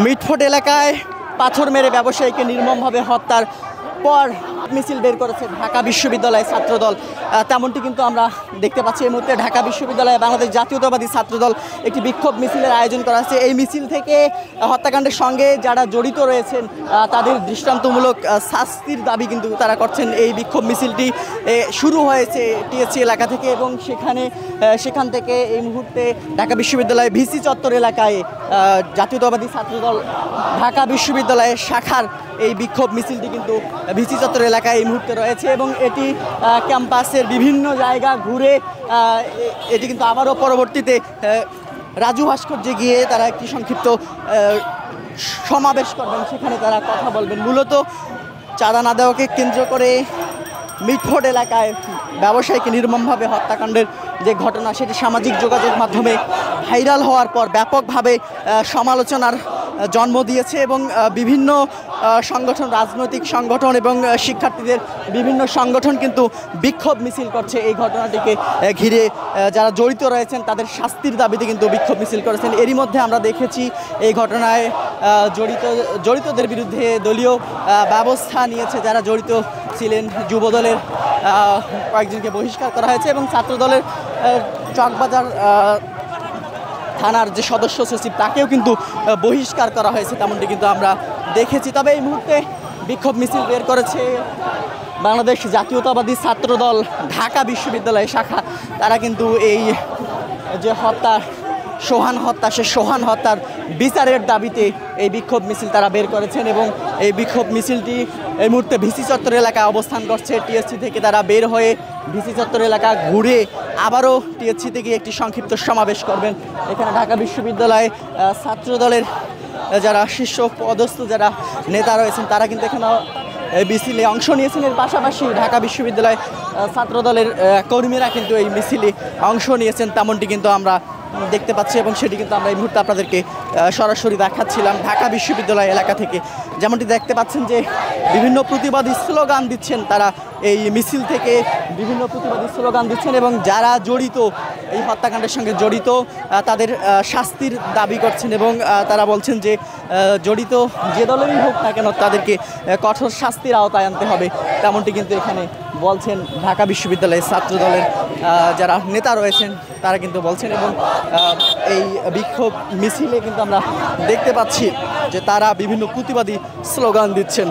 Mitford এলাকায় পাথর মেরে ব্যবসায়ীকে নির্মমভাবে হত্যার পর মিছিল বের করেছে ঢাকা বিশ্ববিদ্যালয় ছাত্রদল। তেমনটি কিন্তু আমরা দেখতে পাচ্ছি এই মুহূর্তে ঢাকা বিশ্ববিদ্যালয়ে বাংলাদেশ জাতীয়তাবাদী ছাত্রদল একটি বিক্ষোভ মিছিলের আয়োজন করা হয়েছে। এই মিছিল থেকে হত্যাকাণ্ডের সঙ্গে যারা জড়িত রয়েছেন তাদের দৃষ্টান্তমূলক শাস্তির দাবি কিন্তু তারা করছেন। এই বিক্ষোভ মিছিলটি শুরু হয়েছে টিএসসি এলাকা থেকে এবং সেখান থেকে এই মুহূর্তে ঢাকা বিশ্ববিদ্যালয় ভিসি চত্বর এলাকায় জাতীয়তাবাদী ছাত্রদল ঢাকা বিশ্ববিদ্যালয়ের শাখার এই বিক্ষোভ মিছিলটি কিন্তু ভিসি চত্বর এলাকায় এই মুহূর্তে রয়েছে এবং এটি ক্যাম্পাসের বিভিন্ন জায়গা ঘুরে এটি কিন্তু আবারও পরবর্তীতে রাজু ভাস্কর্যে গিয়ে তারা একটি সংক্ষিপ্ত সমাবেশ করবেন, সেখানে তারা কথা বলবেন। মূলত চাঁদা না দেওয়াকে কেন্দ্র করে মিটফোর্ড এলাকায় ব্যবসায়ীকে নির্মমভাবে হত্যাকাণ্ডের যে ঘটনা সেটি সামাজিক যোগাযোগ মাধ্যমে ভাইরাল হওয়ার পর ব্যাপকভাবে সমালোচনার জন্ম দিয়েছে এবং বিভিন্ন সংগঠন, রাজনৈতিক সংগঠন এবং শিক্ষার্থীদের বিভিন্ন সংগঠন কিন্তু বিক্ষোভ মিছিল করছে এই ঘটনাটিকে ঘিরে। যারা জড়িত রয়েছেন তাদের শাস্তির দাবিতে কিন্তু বিক্ষোভ মিছিল করেছেন। এরই মধ্যে আমরা দেখেছি এই ঘটনায় জড়িতদের বিরুদ্ধে দলীয় ব্যবস্থা নিয়েছে যারা জড়িত ছিলেন। যুবদলের কয়েকজনকে বহিষ্কার করা হয়েছে এবং ছাত্রদলের চকবাজার থানার যে সদস্য সচিব তাকেও কিন্তু বহিষ্কার করা হয়েছে, তেমনটি কিন্তু আমরা দেখেছি। তবে এই মুহূর্তে বিক্ষোভ মিছিল বের করেছে বাংলাদেশ জাতীয়তাবাদী ছাত্রদল ঢাকা বিশ্ববিদ্যালয় শাখা। তারা কিন্তু এই যে সোহান হত্যা সে সোহান হত্যার বিচারের দাবিতে এই বিক্ষোভ মিছিল তারা বের করেছেন এবং এই বিক্ষোভ মিছিলটি এই মুহূর্তে ভিসি চত্বর এলাকায় অবস্থান করছে। টিএসসি থেকে তারা বের হয়ে ভিসি চত্বর এলাকা ঘুরে আবারও টিএসসি থেকে একটি সংক্ষিপ্ত সমাবেশ করবেন। এখানে ঢাকা বিশ্ববিদ্যালয়ে ছাত্রদলের যারা শীর্ষ পদস্থ যারা নেতা রয়েছেন তারা কিন্তু এখানে এই মিছিলে অংশ নিয়েছেন। এর পাশাপাশি ঢাকা বিশ্ববিদ্যালয় ছাত্রদলের কর্মীরা কিন্তু এই মিছিলে অংশ নিয়েছেন, তেমনটি কিন্তু আমরা দেখতে পাচ্ছি এবং সেটি কিন্তু আমরা এই মুহূর্তে আপনাদেরকে সরাসরি দেখাচ্ছিলাম ঢাকা বিশ্ববিদ্যালয় এলাকা থেকে। যেমনটি দেখতে পাচ্ছেন যে বিভিন্ন প্রতিবাদী স্লোগান দিচ্ছেন তারা এই মিছিল থেকে, বিভিন্ন প্রতিবাদী স্লোগান দিচ্ছেন এবং যারা জড়িত এই হত্যাকাণ্ডের সঙ্গে জড়িত তাদের শাস্তির দাবি করছেন এবং তারা বলছেন যে জড়িত যে দলেরই হোক না কেন তাদেরকে কঠোর শাস্তির আওতায় আনতে হবে, তেমনটি কিন্তু এখানে বলছেন ঢাকা বিশ্ববিদ্যালয়ের ছাত্রদলের যারা নেতা রয়েছেন তারা কিন্তু বলছেন। এবং এই বিক্ষোভ মিছিলে কিন্তু আমরা দেখতে পাচ্ছি যে তারা বিভিন্ন প্রতিবাদী স্লোগান দিচ্ছেন।